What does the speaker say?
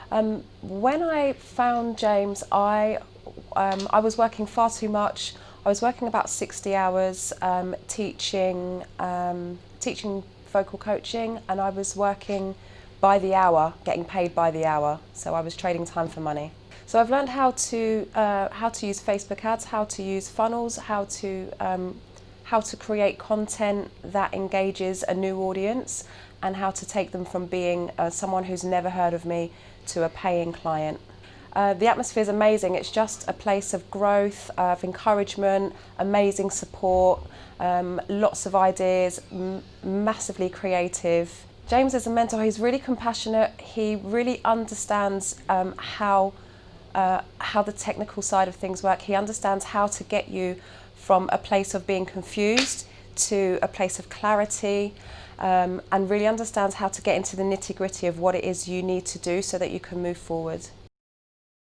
When I found James, I was working far too much. I was working about 60 hours teaching vocal coaching, and I was working by the hour, getting paid by the hour. So I was trading time for money. So I've learned how to use Facebook ads, how to use funnels, how to create content that engages a new audience, and how to take them from being someone who's never heard of me to a paying client. The atmosphere is amazing. It's just a place of growth, of encouragement, amazing support, lots of ideas, massively creative. James is a mentor. He's really compassionate. He really understands how the technical side of things work. He understands how to get you from a place of being confused to a place of clarity, and really understands how to get into the nitty-gritty of what it is you need to do so that you can move forward.